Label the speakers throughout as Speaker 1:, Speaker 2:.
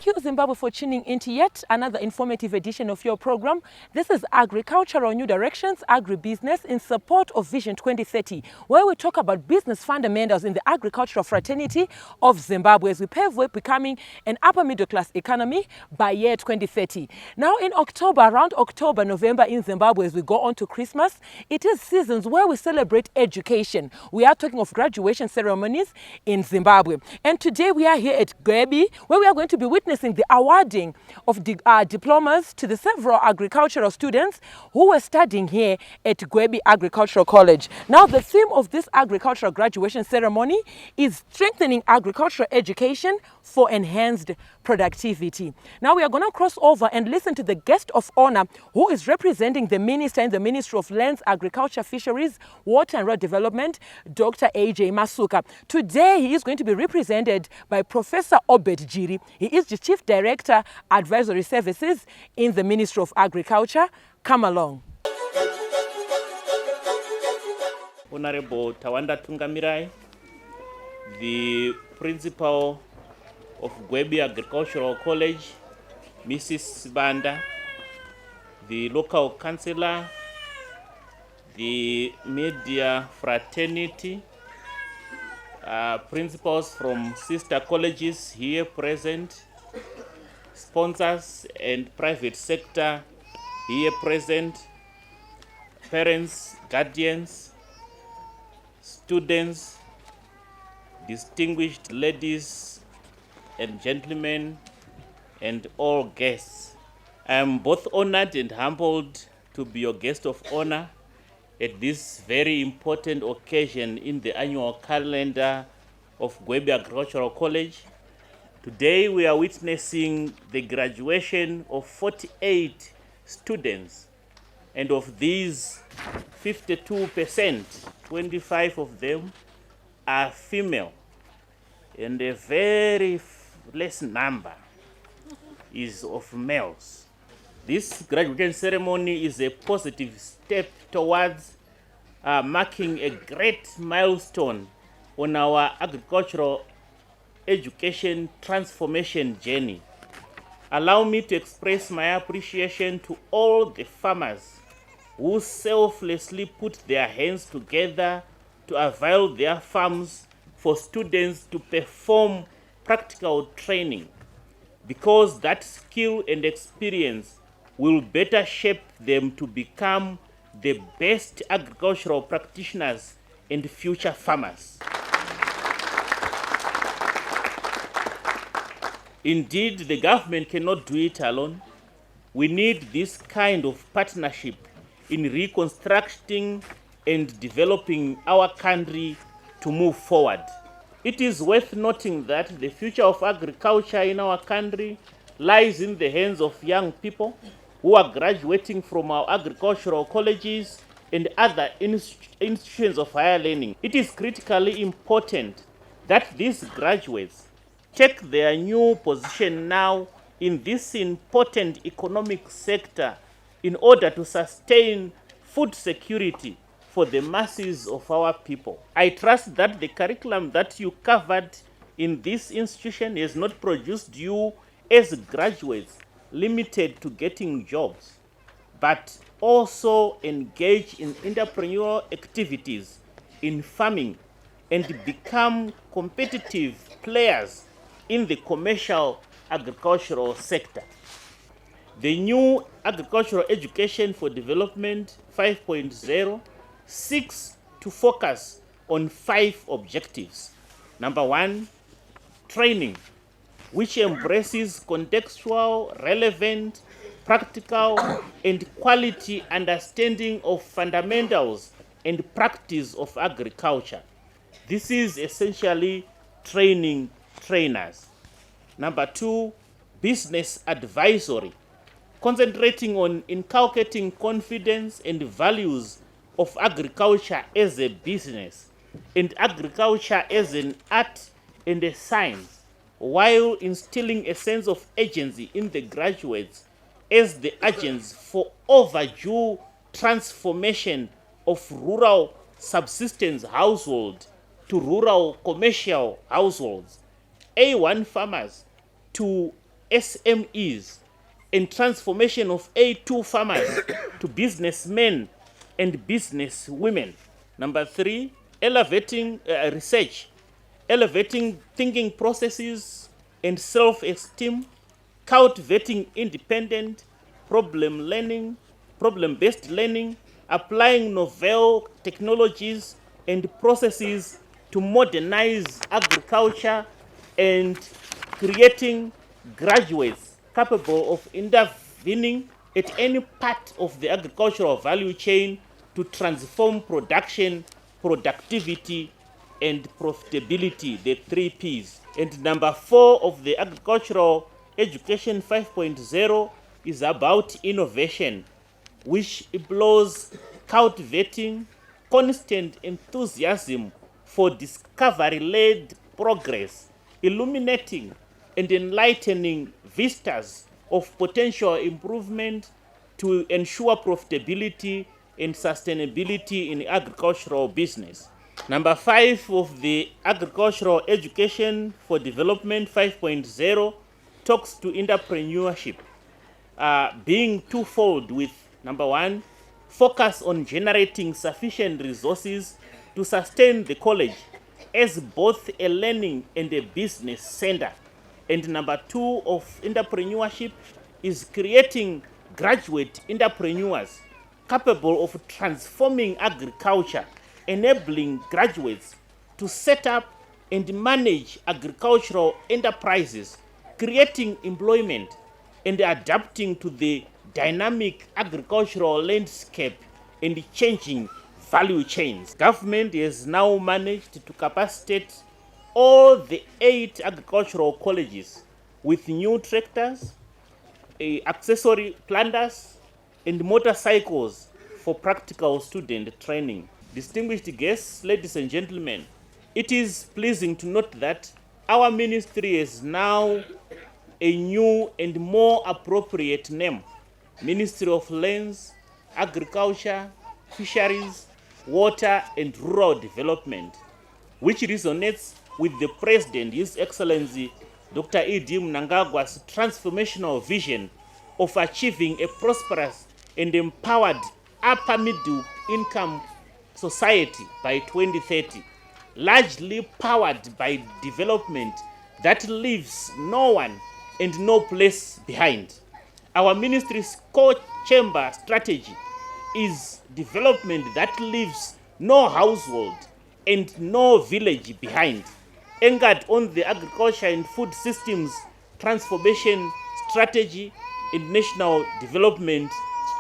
Speaker 1: Thank you, Zimbabwe, for tuning into yet another informative edition of your program. This is Agricultural New Directions, Agribusiness, in support of Vision 2030, where we talk about business fundamentals in the agricultural fraternity of Zimbabwe as we pave way becoming an upper middle class economy by year 2030. Now in October, around October, November in Zimbabwe, as we go on to Christmas, it is seasons where we celebrate education. We are talking of graduation ceremonies in Zimbabwe. And today we are here at Gwebi, where we are going to be witnessing the awarding of diplomas to the several agricultural students who were studying here at Gwebi Agricultural College. Now, the theme of this agricultural graduation ceremony is strengthening agricultural education for enhanced productivity. Now, we are going to cross over and listen to the guest of honor who is representing the minister in the Ministry of Lands, Agriculture, Fisheries, Water and Rural Development, Dr. A.J. Masuka. Today, he is going to be represented by Professor Obed Jiri. He is the Chief Director, Advisory Services in the Ministry of Agriculture. Come along.
Speaker 2: Honorable Tawanda Tungamirai, the Principal of Gwebi Agricultural College, Mrs. Sibanda, the local councillor, the media fraternity, principals from sister colleges here present, sponsors and private sector here present, parents, guardians, students, distinguished ladies and gentlemen, and all guests. I am both honored and humbled to be your guest of honor at this very important occasion in the annual calendar of Gwebi Agricultural College. Today we are witnessing the graduation of 48 students, and of these 52%, 25 of them are female, and a very less number is of males. This graduation ceremony is a positive step towards marking a great milestone on our agricultural education transformation journey. Allow me to express my appreciation to all the farmers who selflessly put their hands together to avail their farms for students to perform practical training, because that skill and experience will better shape them to become the best agricultural practitioners and future farmers. Indeed, the government cannot do it alone. We need this kind of partnership in reconstructing and developing our country to move forward. It is worth noting that the future of agriculture in our country lies in the hands of young people who are graduating from our agricultural colleges and other institutions of higher learning. It is critically important that these graduates take their new position now in this important economic sector in order to sustain food security for the masses of our people. I trust that the curriculum that you covered in this institution has not produced you as graduates limited to getting jobs, but also engage in entrepreneurial activities in farming and become competitive players in the commercial agricultural sector. The new Agricultural Education for Development 5.0 seeks to focus on 5 objectives. Number 1, training, which embraces contextual, relevant, practical, and quality understanding of fundamentals and practice of agriculture. This is essentially training trainers. Number 2, business advisory, concentrating on inculcating confidence and values of agriculture as a business and agriculture as an art and a science, while instilling a sense of agency in the graduates as the agents for overdue transformation of rural subsistence household to rural commercial households, A1 farmers to SMEs and transformation of A2 farmers to businessmen and businesswomen. Number 3, elevating research, elevating thinking processes and self-esteem, cultivating independent problem-based learning, applying novel technologies and processes to modernize agriculture, and creating graduates capable of intervening at any part of the agricultural value chain to transform production, productivity, and profitability, the 3 Ps. And number 4 of the Agricultural Education 5.0 is about innovation, which employs cultivating constant enthusiasm for discovery-led progress, illuminating and enlightening vistas of potential improvement to ensure profitability and sustainability in agricultural business. Number 5 of the Agricultural Education for Development 5.0 talks to entrepreneurship, being twofold with, number 1, focus on generating sufficient resources to sustain the college as both a learning and a business center. And number 2 of entrepreneurship is creating graduate entrepreneurs capable of transforming agriculture, enabling graduates to set up and manage agricultural enterprises, creating employment and adapting to the dynamic agricultural landscape and changing value chains. Government has now managed to capacitate all the 8 agricultural colleges with new tractors, accessory planters, and motorcycles for practical student training. Distinguished guests, ladies and gentlemen, it is pleasing to note that our ministry is now a new and more appropriate name: Ministry of Lands, Agriculture, Fisheries, Water and Rural Development, which resonates with the President, His Excellency Dr. E.D. Mnangagwa's transformational vision of achieving a prosperous and empowered upper middle income society by 2030, largely powered by development that leaves no one and no place behind. Our ministry's core chamber strategy is development that leaves no household and no village behind, anchored on the agriculture and food systems transformation strategy and national development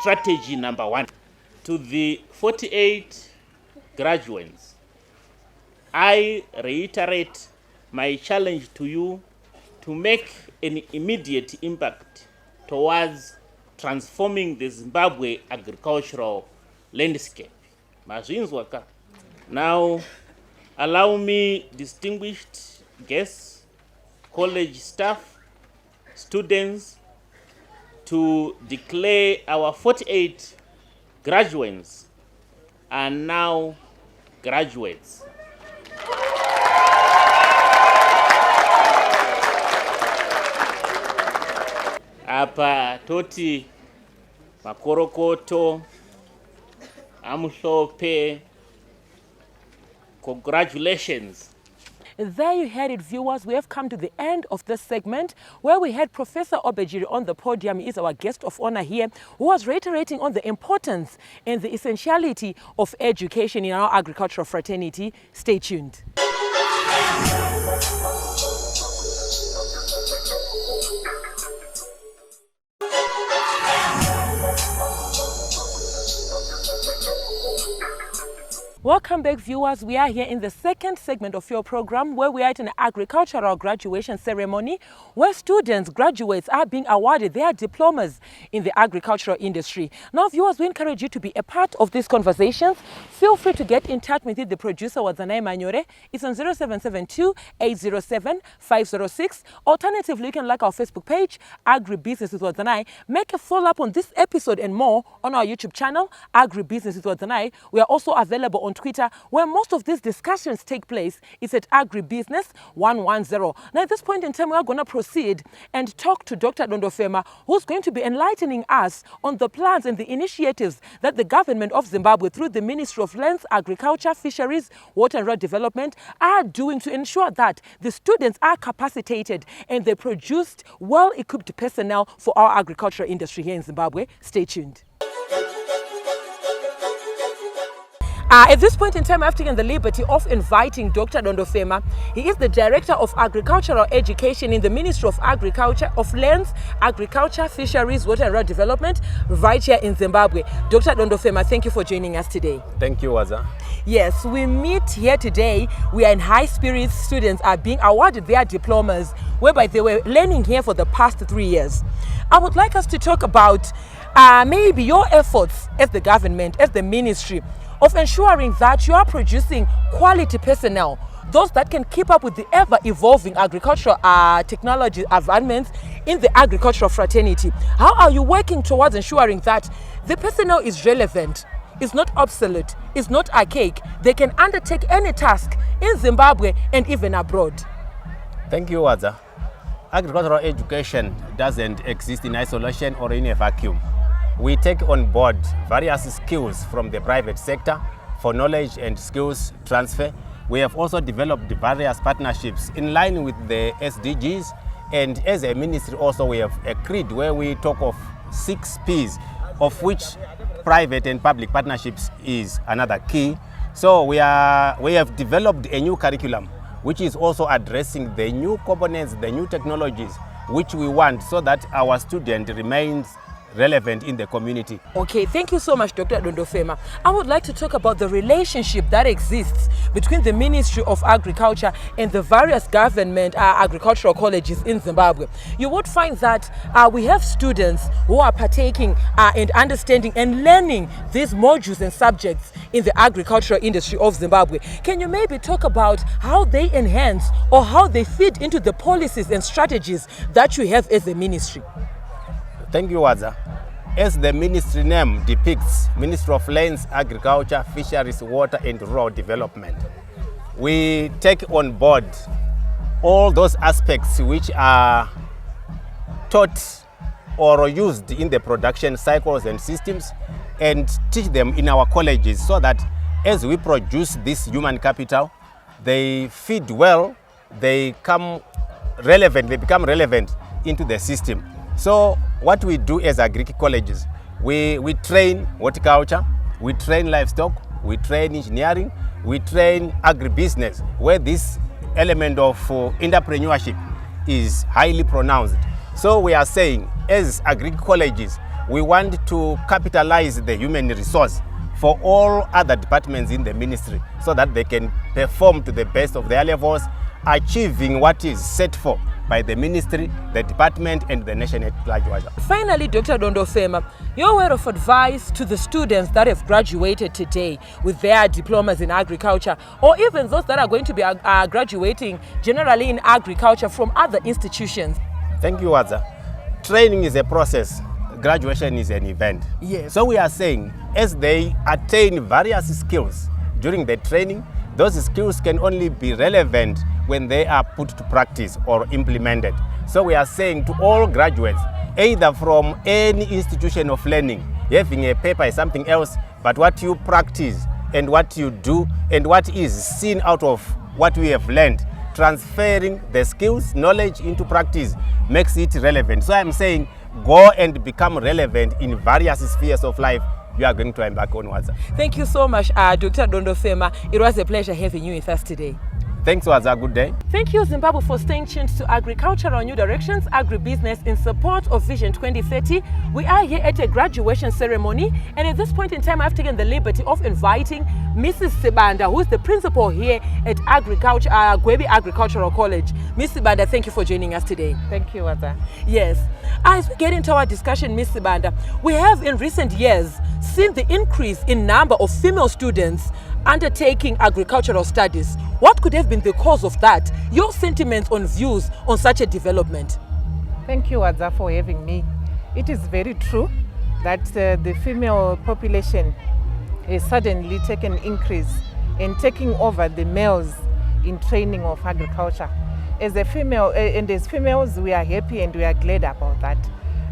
Speaker 2: strategy number 1. To the 48 graduates, I reiterate my challenge to you to make an immediate impact towards transforming the Zimbabwe agricultural landscape. Now, allow me, distinguished guests, college staff, students, to declare our 48 graduates are now graduates. Apa toti makorokoto amhlope, congratulations.
Speaker 1: There you heard it, viewers. We have come to the end of this segment where we had Professor Obejiri on the podium. He is our guest of honor here, who was reiterating on the importance and the essentiality of education in our agricultural fraternity. Stay tuned. Welcome back, viewers. We are here in the second segment of your program where we are at an agricultural graduation ceremony where students, graduates are being awarded their diplomas in the agricultural industry. Now, viewers, we encourage you to be a part of these conversations. Feel free to get in touch with the producer, Wadzanai Manyore. It's on 0772-807-506. Alternatively, you can like our Facebook page, Agribusiness with Wadzanai. Make a follow-up on this episode and more on our YouTube channel, Agribusiness with Wadzanai. We are also available on Twitter, where most of these discussions take place. It's at Agribusiness 110. Now, at this point in time, we're going to proceed and talk to Dr. Dondofema, who's going to be enlightening us on the plans and the initiatives that the government of Zimbabwe, through the Ministry of Lands, Agriculture, Fisheries, Water and Rural Development, are doing to ensure that the students are capacitated and they produced well-equipped personnel for our agricultural industry here in Zimbabwe. Stay tuned. At this point in time, I've taken the liberty of inviting Dr. Dondofema. He is the Director of Agricultural Education in the Ministry of Agriculture, of Lands, Agriculture, Fisheries, Water and Rural Development, right here in Zimbabwe. Dr. Dondofema, thank you for joining us today.
Speaker 3: Thank you, Waza.
Speaker 1: Yes, we meet here today. We are in high spirits. Students are being awarded their diplomas, whereby they were learning here for the past 3 years. I would like us to talk about maybe your efforts as the government, as the ministry, of ensuring that you are producing quality personnel, those that can keep up with the ever-evolving agricultural technology advancements in the agricultural fraternity. How are you working towards ensuring that the personnel is relevant, is not obsolete, is not archaic? They can undertake any task in Zimbabwe and even abroad.
Speaker 3: Thank you, Waza. Agricultural education doesn't exist in isolation or in a vacuum. We take on board various skills from the private sector for knowledge and skills transfer. We have also developed various partnerships in line with the SDGs, and as a ministry also we have agreed where we talk of 6 Ps, of which private and public partnerships is another key. So we have developed a new curriculum which is also addressing the new components, the new technologies which we want, so that our student remains relevant in the community.
Speaker 1: Okay, thank you so much, Dr. Dondofema. I would like to talk about the relationship that exists between the Ministry of Agriculture and the various government agricultural colleges in Zimbabwe. You would find that we have students who are partaking and understanding and learning these modules and subjects in the agricultural industry of Zimbabwe. Can you maybe talk about how they enhance or how they fit into the policies and strategies that you have as a ministry?
Speaker 3: Thank you, Waza. As the ministry name depicts, Ministry of Lands, Agriculture, Fisheries, Water and Rural Development, we take on board all those aspects which are taught or used in the production cycles and systems and teach them in our colleges, so that as we produce this human capital, they feed well, they become relevant into the system. So what we do as agric colleges, we train horticulture, we train livestock, we train engineering, we train agribusiness, where this element of entrepreneurship is highly pronounced. So we are saying, as agric colleges, we want to capitalize the human resource for all other departments in the ministry, so that they can perform to the best of their levels, achieving what is set for by the ministry, the department and the nation at large.
Speaker 1: Finally, Dr. Dondofema, your word of advice to the students that have graduated today with their diplomas in agriculture, or even those that are going to be graduating generally in agriculture from other institutions.
Speaker 3: Thank you, Waza. Training is a process, graduation is an event.
Speaker 1: Yes.
Speaker 3: So we are saying, as they attain various skills during the training, those skills can only be relevant when they are put to practice or implemented. So we are saying to all graduates, either from any institution of learning, having a paper is something else, but what you practice and what you do and what is seen out of what we have learned, transferring the skills, knowledge into practice makes it relevant. So I'm saying, go and become relevant in various spheres of life you are going to embark on, Waza.
Speaker 1: Thank you so much, Dr. Dondofema. It was a pleasure having you with us today.
Speaker 3: Thanks, Waza. Good day.
Speaker 1: Thank you, Zimbabwe, for staying tuned to Agricultural New Directions, Agribusiness in support of Vision 2030. We are here at a graduation ceremony, and at this point in time, I've taken the liberty of inviting Mrs. Sibanda, who is the principal here at Gwebi Agricultural College. Ms. Sibanda, thank you for joining us today.
Speaker 4: Thank you, Waza.
Speaker 1: Yes. As we get into our discussion, Ms. Sibanda, we have in recent years seen the increase in number of female students undertaking agricultural studies. What could have been the cause of that? Your sentiments on views on such a development?
Speaker 4: Thank you, Waza, for having me. It is very true that the female population has suddenly taken increase and taking over the males in training of agriculture. As a female, and as females, we are happy and we are glad about that.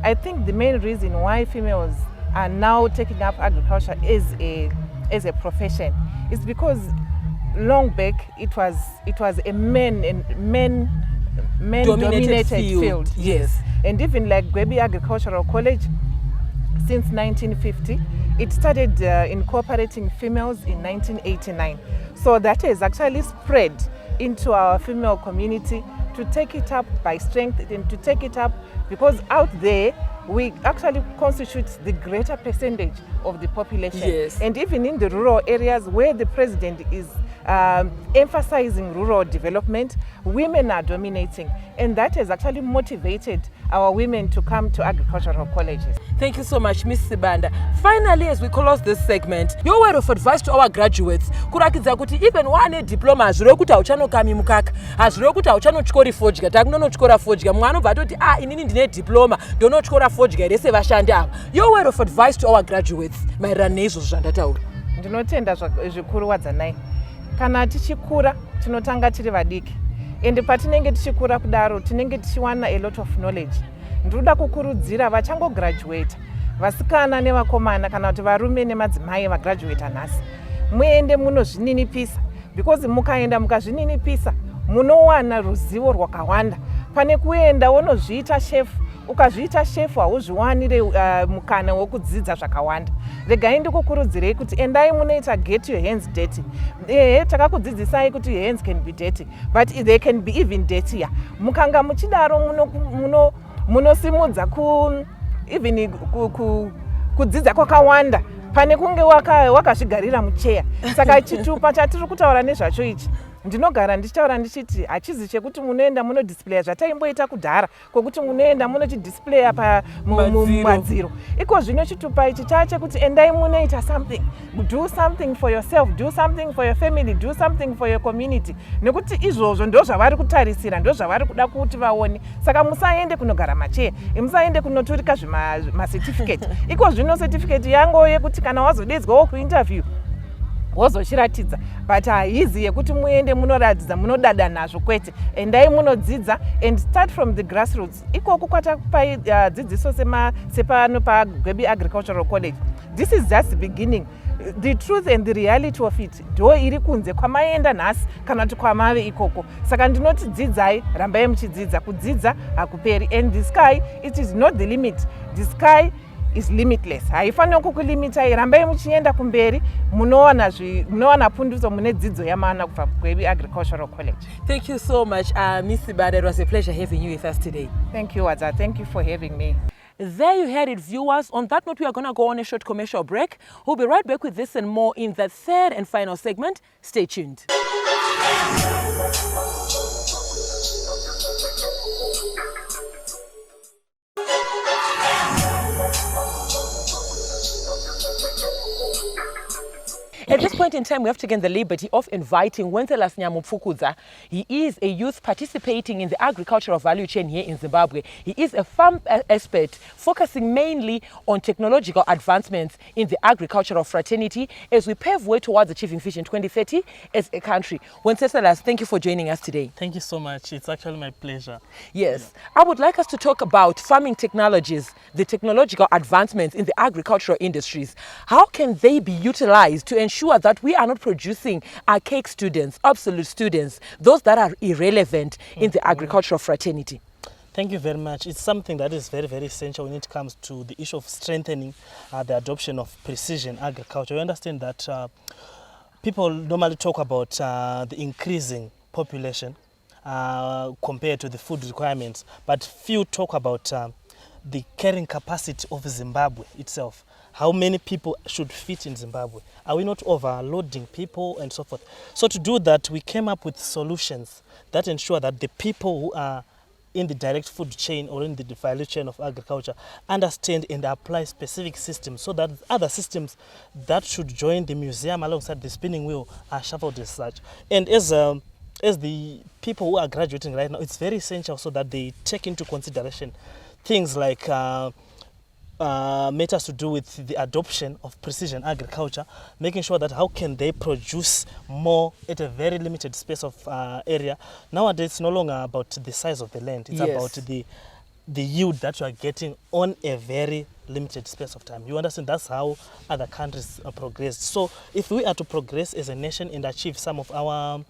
Speaker 4: I think the main reason why females are now taking up agriculture as a profession is because long back it was a men dominated field.
Speaker 1: Yes.
Speaker 4: And even like Gwebi Agricultural College, since 1950, it started incorporating females in 1989. So that has actually spread into our female community to take it up by strength and to take it up because out there we actually constitute the greater percentage of the population.
Speaker 1: Yes.
Speaker 4: And even in the rural areas where the president is emphasizing rural development, women are dominating, and that has actually motivated our women to come to agricultural colleges.
Speaker 1: Thank you so much, Ms. Sibanda. Finally, as we close this segment, your word of advice to our graduates, kurakidza kuti even one diploma hazviro kuti hauchanokami mukaka, hazviro kuti hauchanotyori fodya, takunonotyora fodya, mwana ubva atoti inini ndine diploma, ndonotyora fodya here sevashandi ava. Your word of advice to our graduates, maererano neizvozvo zvandataura.
Speaker 4: Ndinotenda zvikuru wadzanai. Kana tichikura tinotanga tiri vadiki, ende patinenge tichikura kudaro tinenge tichiwana a lot of knowledge. Ndoda kukurudzira vachangograduate, vasikana nevakomana kana kuti varume nemadzimai vagraduate nhasi, muende munozvininipisa, because mukaenda mukazvininipisa munowana ruzivo rwakawanda. Pane kuenda wonozviita chef, ukazviita chef hauzviwanire mukana wokudzidza zvakawanda. Regai ndikukurudzirei kuti endai munoita get your hands dirty. Takakudzidzisai kuti your hands can be dirty, but they can be even dirtier. Mukanga muchidaro munosimudza even kudzidza kwakawanda pane kunge wakazvigarira mucheya. Saka chitupa chatiri kutaura nezvacho ichi ndinogara ndichitaura ndichiti hachizi chekuti munoenda munodisplaya zvataimboita kudhara kwokuti munoenda munochidisplaya mumadziro. Iko zvino chitupa ichi chachekuti endai munoita something, do something for yourself, do something for your family, do something for your community, nekuti izvozvo ndo zvavari kutarisira, ndo zvavari kuda kuti vaone. Saka musaende kunogara macheya, musaende kunoturika macertificate. Iko zvino certificate yango yekuti kana wazodedzwawo kuinterview wozochiratidza, but haizi yekuti muende munoratidza munodada nazvo, kwete. Endai munodzidza and start from the grassroots. Ikoko kwatakupai dzidziso sepano paGwebi Agricultural College. This is just the beginning. The truth and the reality of it ndo iri kunze kwamaenda nhasi kana kuti kwamave ikoko. Saka ndinoti dzidzai, rambai muchidzidza. Kudzidza hakuperi, and the sky, it is not the limit. The sky is limitless. Haifaniri kukulimitai, rambai muchienda kumberi, munowana punduso mune dzidzo yamana kubva kuGwebi Agricultural College.
Speaker 1: Thank you so much, Ms. Sibanda. It was a pleasure having you with us today.
Speaker 4: Thank you, Wadza. Thank you for having me.
Speaker 1: There you heard it, viewers. On that note, we are going to go on a short commercial break. We'll be right back with this and more in the third and final segment. Stay tuned. At this point in time, we have taken the liberty of inviting Wencelas Nyamupfukudza. He is a youth participating in the agricultural value chain here in Zimbabwe. He is a farm expert focusing mainly on technological advancements in the agricultural fraternity as we pave way towards achieving Vision 2030 as a country. Wencelas, thank you for joining us today.
Speaker 5: Thank you so much. It's actually my pleasure.
Speaker 1: Yes. I would like us to talk about farming technologies, the technological advancements in the agricultural industries. How can they be utilized to ensure that we are not producing archaic students, obsolete students, those that are irrelevant in the agricultural fraternity?
Speaker 5: Thank you very much. It's something that is very, very essential when it comes to the issue of strengthening the adoption of precision agriculture. You understand that people normally talk about the increasing population compared to the food requirements, but few talk about the carrying capacity of Zimbabwe itself. How many people should fit in Zimbabwe? Are we not overloading people and so forth? So to do that, we came up with solutions that ensure that the people who are in the direct food chain or in the value chain of agriculture understand and apply specific systems so that other systems that should join the museum alongside the spinning wheel are shuffled as such. And as the people who are graduating right now, it's very essential so that they take into consideration things like matters to do with the adoption of precision agriculture, making sure that how can they produce more at a very limited space of area. Nowadays, it's no longer about the size of the land. It's about the yield that you are getting on a very limited space of time. You understand? That's how other countries progress. So if we are to progress as a nation and achieve some of our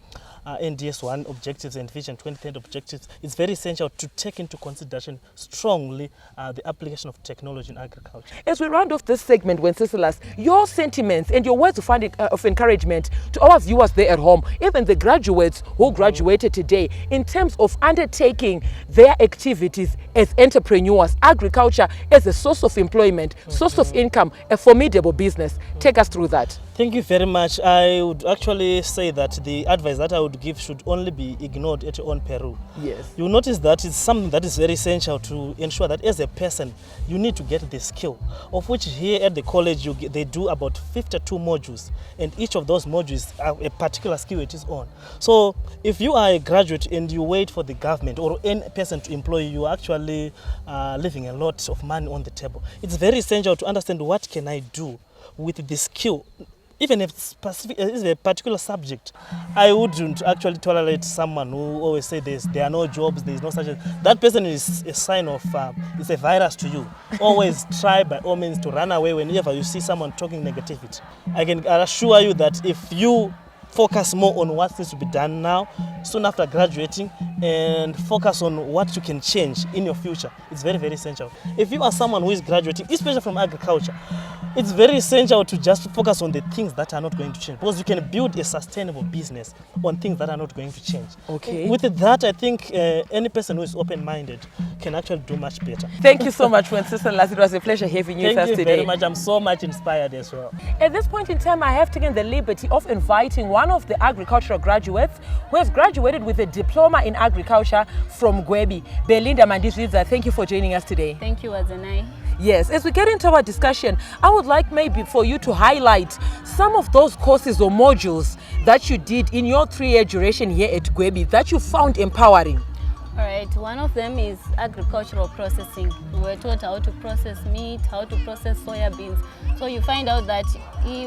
Speaker 5: NDS1 objectives and Vision 2030 objectives, it's very essential to take into consideration strongly the application of technology in agriculture.
Speaker 1: As we round off this segment, Wenceslas, your sentiments and your words of encouragement to our viewers there at home, even the graduates who graduated today, in terms of undertaking their activities as entrepreneurs, agriculture as a source of employment, source of income, a formidable business. Take us through that.
Speaker 5: Thank you very much. I would actually say that the advice that I would give should only be ignored at your own peril.
Speaker 1: Yes.
Speaker 5: You'll notice that it's something that is very essential to ensure that as a person, you need to get the skill, of which here at the college they do about 52 modules, and each of those modules are a particular skill it is on. So if you are a graduate and you wait for the government or any person to employ you, you're actually leaving a lot of money on the table. It's very essential to understand what can I do with the skill. Even if it's a particular subject, I wouldn't actually tolerate someone who always say there are no jobs, there is no such a... That person is a sign of, it's a virus to you. Always try by all means to run away whenever you see someone talking negativity. I can assure you that if you focus more on what needs to be done now, soon after graduating, and focus on what you can change in your future, it's very, very essential. If you are someone who is graduating, especially from agriculture, it's very essential to just focus on the things that are not going to change, because you can build a sustainable business on things that are not going to change.
Speaker 1: Okay.
Speaker 5: With that, I think any person who is open-minded can actually do much better.
Speaker 1: Thank you so much, Wenceslas. It was a pleasure having you with us today.
Speaker 5: Thank you very much. I'm so much inspired as well.
Speaker 1: At this point in time, I have taken the liberty of inviting one of the agricultural graduates who has graduated with a diploma in agriculture from Gwebi. Belinda Mandizidza, thank you for joining us today.
Speaker 6: Thank you, Wadzanai.
Speaker 1: Yes, as we get into our discussion, I would like maybe for you to highlight some of those courses or modules that you did in your 3-year duration here at Gwebi that you found empowering.
Speaker 6: All right, one of them is agricultural processing. We were taught how to process meat, how to process soya beans. So you find out that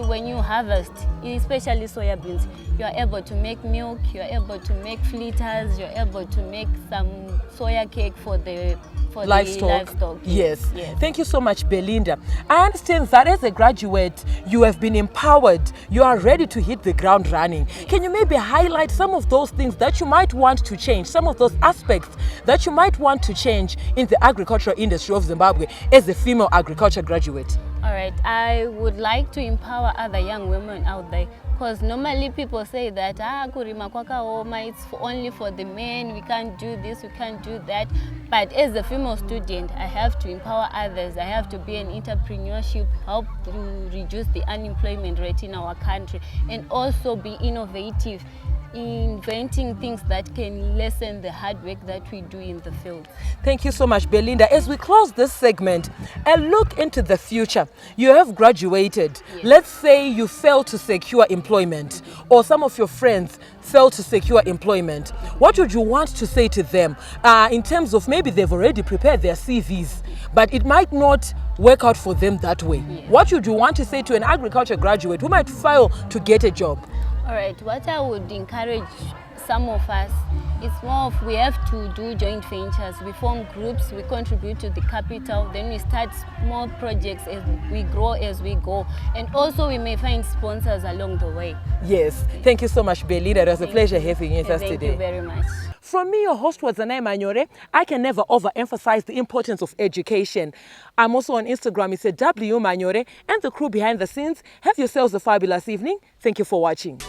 Speaker 6: when you harvest, especially soya beans, you are able to make milk, you are able to make fritters, you are able to make some soya cake for the livestock.
Speaker 1: Yes. Thank you so much, Belinda. I understand that as a graduate, you have been empowered. You are ready to hit the ground running. Can you maybe highlight some of those things that you might want to change, some of those aspects that you might want to change in the agricultural industry of Zimbabwe as a female agriculture graduate?
Speaker 6: All right, I would like to empower other young women out there, because normally people say that kurima kwakaoma, it's only for the men, we can't do this, we can't do that. But as a female student, I have to empower others. I have to be an entrepreneurship, help to reduce the unemployment rate in our country, and also be innovative, inventing things that can lessen the hard work that we do in the field.
Speaker 1: Thank you so much, Belinda. As we close this segment, a look into the future. You have graduated.
Speaker 6: Yes.
Speaker 1: Let's say you failed to secure employment, or some of your friends failed to secure employment. What would you want to say to them in terms of maybe they've already prepared their CVs, but it might not work out for them that way?
Speaker 6: Yes.
Speaker 1: What would you want to say to an agriculture graduate who might fail to get a job?
Speaker 6: All right, what I would encourage some of us, it's more of we have to do joint ventures. We form groups, we contribute to the capital, then we start small projects as we grow as we go. And also we may find sponsors along the way.
Speaker 1: Yes, thank you so much, Belinda. It was a pleasure having you with us today.
Speaker 6: Thank you very much.
Speaker 1: From me, your host, Wadzanai Manyore, I can never overemphasize the importance of education. I'm also on Instagram. It's W Manyore, and the crew behind the scenes. Have yourselves a fabulous evening. Thank you for watching.